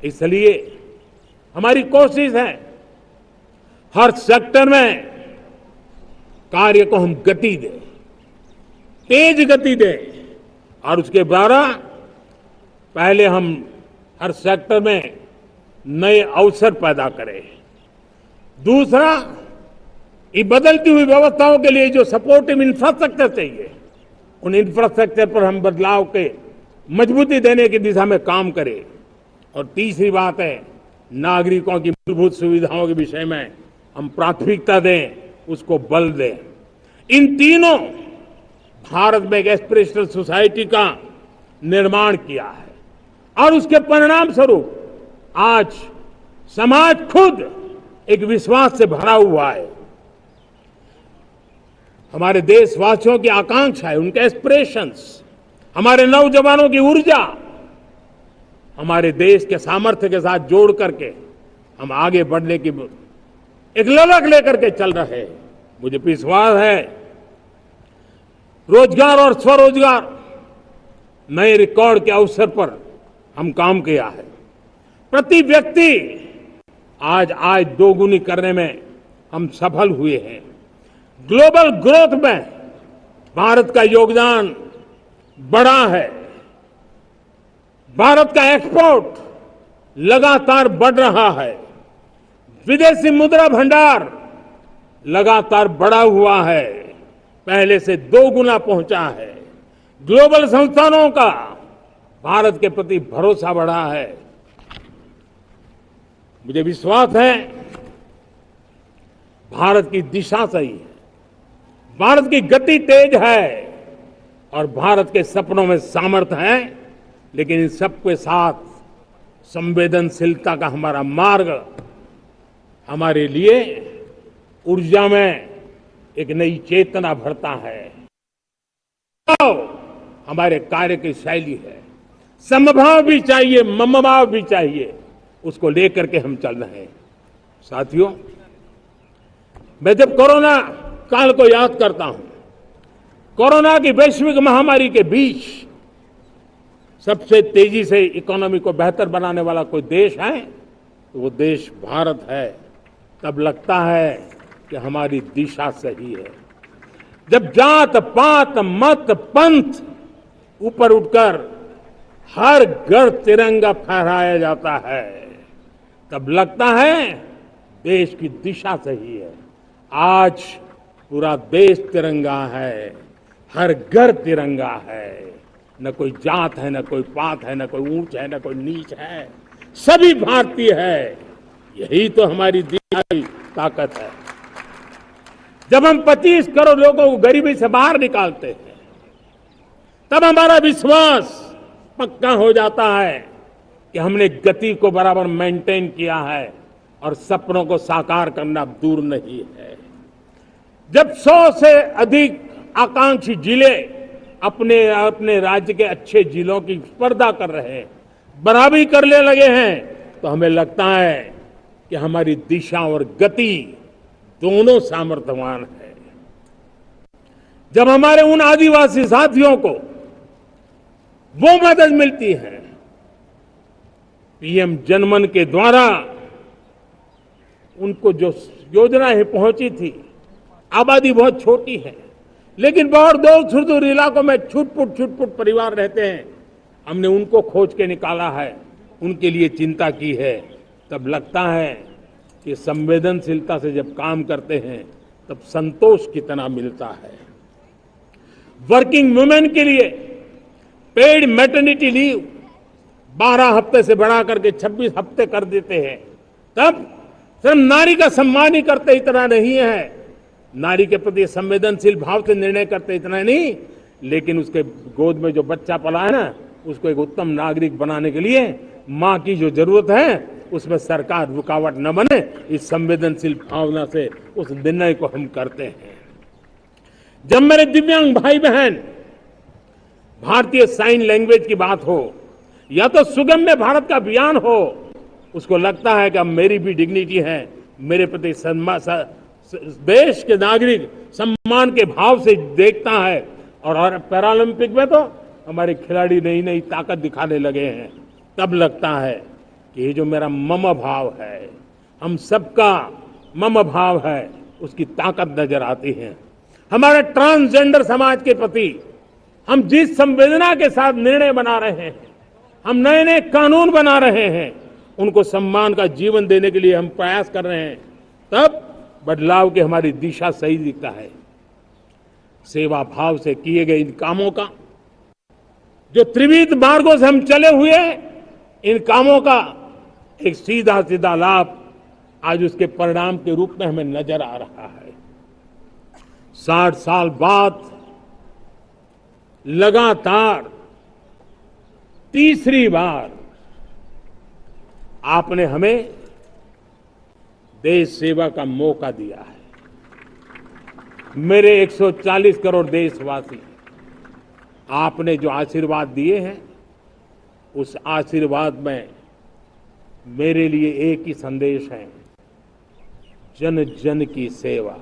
इसलिए हमारी कोशिश है हर सेक्टर में कार्य को हम गति दें, तेज गति दें और उसके द्वारा पहले हम हर सेक्टर में नए अवसर पैदा करें। दूसरा, ये बदलती हुई व्यवस्थाओं के लिए जो सपोर्टिव इंफ्रास्ट्रक्चर चाहिए, उन इंफ्रास्ट्रक्चर पर हम बदलाव के मजबूती देने की दिशा में काम करें। और तीसरी बात है, नागरिकों की मूलभूत सुविधाओं के विषय में हम प्राथमिकता दें, उसको बल दें। इन तीनों भारत में एक एस्पिरेशनल सोसाइटी का निर्माण किया है और उसके परिणाम स्वरूप आज समाज खुद एक विश्वास से भरा हुआ है। हमारे देशवासियों की आकांक्षा है, उनके एस्पिरेशंस, हमारे नौजवानों की ऊर्जा हमारे देश के सामर्थ्य के साथ जोड़ करके हम आगे बढ़ने की एक ललक लेकर के चल रहे हैं। मुझे विश्वास है रोजगार और स्वरोजगार नए रिकॉर्ड के अवसर पर हम काम किया है। प्रति व्यक्ति आज आय दोगुनी करने में हम सफल हुए हैं। ग्लोबल ग्रोथ में भारत का योगदान बड़ा है। भारत का एक्सपोर्ट लगातार बढ़ रहा है। विदेशी मुद्रा भंडार लगातार बढ़ा हुआ है, पहले से 2 गुना पहुंचा है। ग्लोबल संस्थानों का भारत के प्रति भरोसा बढ़ा है। मुझे विश्वास है भारत की दिशा सही है, भारत की गति तेज है और भारत के सपनों में सामर्थ्य है। लेकिन इन सबके साथ संवेदनशीलता का हमारा मार्ग हमारे लिए ऊर्जा में एक नई चेतना भरता है। हमारे कार्य की शैली है, समभाव भी चाहिए, ममभाव भी चाहिए, उसको लेकर के हम चल रहे हैं। साथियों, मैं जब कोरोना काल को याद करता हूं, कोरोना की वैश्विक महामारी के बीच सबसे तेजी से इकोनॉमी को बेहतर बनाने वाला कोई देश है तो वो देश भारत है। तब लगता है कि हमारी दिशा सही है। जब जात पात मत पंथ ऊपर उठकर हर घर तिरंगा फहराया जाता है, तब लगता है देश की दिशा सही है। आज पूरा देश तिरंगा है, हर घर तिरंगा है। न कोई जात है, न कोई पात है, न कोई ऊंच है, न कोई नीच है, सभी भारतीय है। यही तो हमारी दिखाई ताकत है। जब हम 25 करोड़ लोगों को गरीबी से बाहर निकालते हैं, तब हमारा विश्वास पक्का हो जाता है कि हमने गति को बराबर मेंटेन किया है और सपनों को साकार करना दूर नहीं है। जब 100 से अधिक आकांक्षी जिले अपने अपने राज्य के अच्छे जिलों की स्पर्धा कर रहे हैं, बराबरी करने लगे हैं, तो हमें लगता है कि हमारी दिशा और गति दोनों सामर्थ्यवान है। जब हमारे उन आदिवासी साथियों को वो मदद मिलती है, पीएम जनमन के द्वारा उनको जो योजनाएं पहुंची थी, आबादी बहुत छोटी है लेकिन बहुत दूर सुदूर इलाकों में छुटपुट परिवार रहते हैं, हमने उनको खोज के निकाला है, उनके लिए चिंता की है। तब लगता है कि संवेदनशीलता से जब काम करते हैं तब संतोष कितना मिलता है। वर्किंग वुमेन के लिए पेड मैटरनिटी लीव 12 हफ्ते से बढ़ा करके 26 हफ्ते कर देते हैं। तब सिर्फ नारी का सम्मान ही करते इतना नहीं है, नारी के प्रति संवेदनशील भाव से निर्णय करते इतना नहीं, लेकिन उसके गोद में जो बच्चा पला है ना, उसको एक उत्तम नागरिक बनाने के लिए मां की जो जरूरत है उसमें सरकार रुकावट न बने, इस संवेदनशील भावना से उस निर्णय को हम करते हैं। जब मेरे दिव्यांग भाई बहन भारतीय साइन लैंग्वेज की बात हो या तो सुगम्य भारत का अभियान हो, उसको लगता है कि अब मेरी भी डिग्निटी है, मेरे प्रति देश के नागरिक सम्मान के भाव से देखता है। और पैरालंपिक में तो हमारे खिलाड़ी नई नई ताकत दिखाने लगे हैं, तब लगता है कि ये जो मेरा मम भाव है, हम सबका मम भाव है, उसकी ताकत नजर आती है। हमारे ट्रांसजेंडर समाज के प्रति हम जिस संवेदना के साथ निर्णय बना रहे हैं, हम नए नए कानून बना रहे हैं, उनको सम्मान का जीवन देने के लिए हम प्रयास कर रहे हैं, तब बदलाव की हमारी दिशा सही दिखता है। सेवा भाव से किए गए इन कामों का, जो त्रिविध मार्गों से हम चले हुए, इन कामों का एक सीधा सीधा लाभ आज उसके परिणाम के रूप में हमें नजर आ रहा है। 60 साल बाद लगातार तीसरी बार आपने हमें देश सेवा का मौका दिया है। मेरे 140 करोड़ देशवासी, आपने जो आशीर्वाद दिए हैं, उस आशीर्वाद में मेरे लिए एक ही संदेश है, जन जन की सेवा,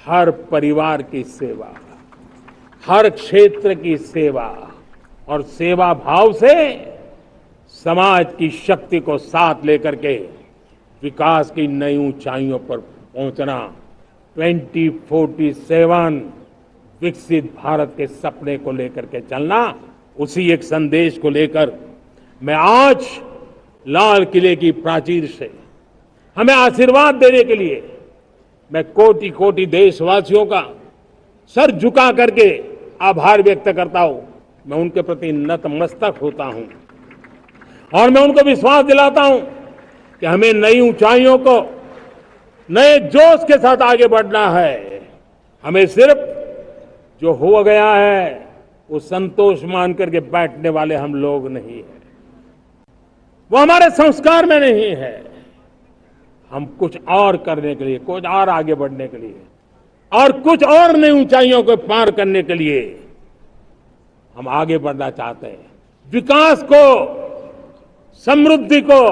हर परिवार की सेवा, हर क्षेत्र की सेवा, और सेवा भाव से समाज की शक्ति को साथ लेकर के विकास की नई ऊंचाइयों पर पहुंचना। 2047 विकसित भारत के सपने को लेकर के चलना, उसी एक संदेश को लेकर मैं आज लाल किले की प्राचीर से हमें आशीर्वाद देने के लिए मैं कोटि कोटि देशवासियों का सर झुका करके आभार व्यक्त करता हूं। मैं उनके प्रति नतमस्तक होता हूं और मैं उनको विश्वास दिलाता हूं कि हमें नई ऊंचाइयों को नए जोश के साथ आगे बढ़ना है। हमें सिर्फ जो हो गया है वो संतोष मान करके बैठने वाले हम लोग नहीं हैं, वो हमारे संस्कार में नहीं है। हम कुछ और करने के लिए, कुछ और आगे बढ़ने के लिए और कुछ और नई ऊंचाइयों को पार करने के लिए हम आगे बढ़ना चाहते हैं। विकास को, समृद्धि को,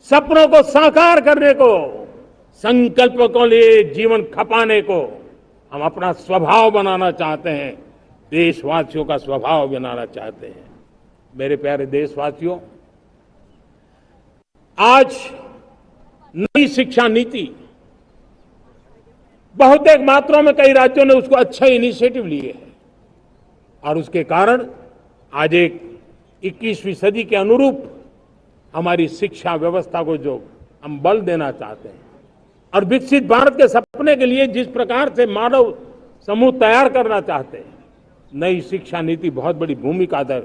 सपनों को साकार करने को, संकल्प को लिए जीवन खपाने को हम अपना स्वभाव बनाना चाहते हैं, देशवासियों का स्वभाव बनाना चाहते हैं। मेरे प्यारे देशवासियों, आज नई शिक्षा नीति बहुत एक मात्रा में कई राज्यों ने उसको अच्छा इनिशिएटिव लिए है और उसके कारण आज एक 21वीं सदी के अनुरूप हमारी शिक्षा व्यवस्था को जो हम बल देना चाहते हैं और विकसित भारत के सपने के लिए जिस प्रकार से मानव समूह तैयार करना चाहते हैं, नई शिक्षा नीति बहुत बड़ी भूमिका अदा।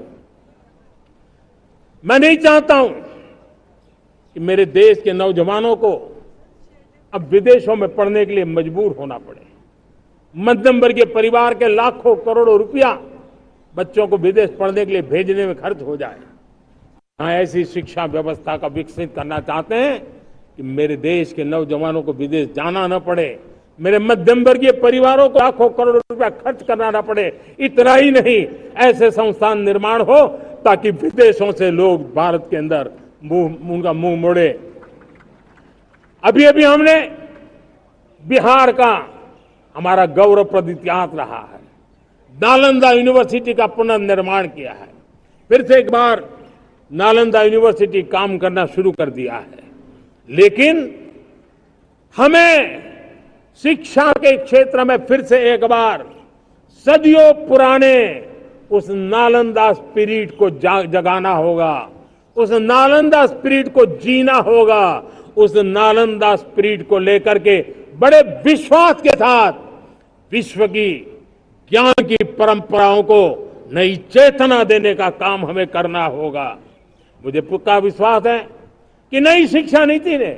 मैं नहीं चाहता हूं कि मेरे देश के नौजवानों को अब विदेशों में पढ़ने के लिए मजबूर होना पड़े। मध्यम वर्गीय परिवार के लाखों करोड़ों रुपया बच्चों को विदेश पढ़ने के लिए भेजने में खर्च हो जाए। हाँ, ऐसी शिक्षा व्यवस्था का विकसित करना चाहते हैं कि मेरे देश के नौजवानों को विदेश जाना न पड़े, मेरे मध्यम वर्गीय परिवारों को लाखों करोड़ रुपया खर्च करना न पड़े। इतना ही नहीं, ऐसे संस्थान निर्माण हो ताकि विदेशों से लोग भारत के अंदर उनका मुंह मोड़े। अभी अभी हमने बिहार का हमारा गौरवप्रद इतिहास रहा है, नालंदा यूनिवर्सिटी का पुनर्निर्माण किया है। फिर से एक बार नालंदा यूनिवर्सिटी काम करना शुरू कर दिया है, लेकिन हमें शिक्षा के क्षेत्र में फिर से एक बार सदियों पुराने उस नालंदा स्पिरिट को जगाना होगा, उस नालंदा स्पिरिट को जीना होगा, उस नालंदा स्पिरिट को लेकर के बड़े विश्वास के साथ विश्व की ज्ञान की परंपराओं को नई चेतना देने का काम हमें करना होगा। मुझे पक्का विश्वास है कि नई शिक्षा नीति ने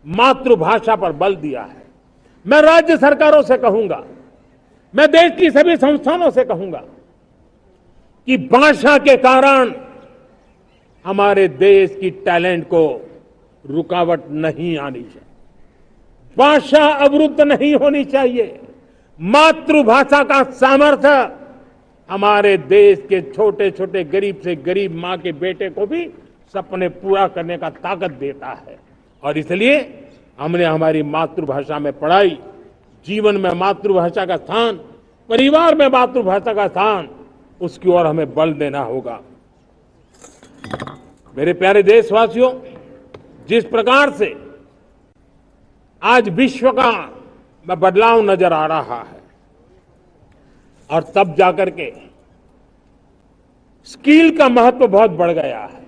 मातृभाषा पर बल दिया है। मैं राज्य सरकारों से कहूंगा, मैं देश की सभी संस्थानों से कहूंगा कि भाषा के कारण हमारे देश की टैलेंट को रुकावट नहीं आनी चाहिए, भाषा अवरुद्ध नहीं होनी चाहिए। मातृभाषा का सामर्थ्य हमारे देश के छोटे छोटे गरीब से गरीब मां के बेटे को भी सपने पूरा करने का ताकत देता है। और इसलिए हमने हमारी मातृभाषा में पढ़ाई, जीवन में मातृभाषा का स्थान, परिवार में मातृभाषा का स्थान, उसकी ओर हमें बल देना होगा। मेरे प्यारे देशवासियों, जिस प्रकार से आज विश्व का में बदलाव नजर आ रहा है और तब जाकर के स्किल का महत्व बहुत बढ़ गया है।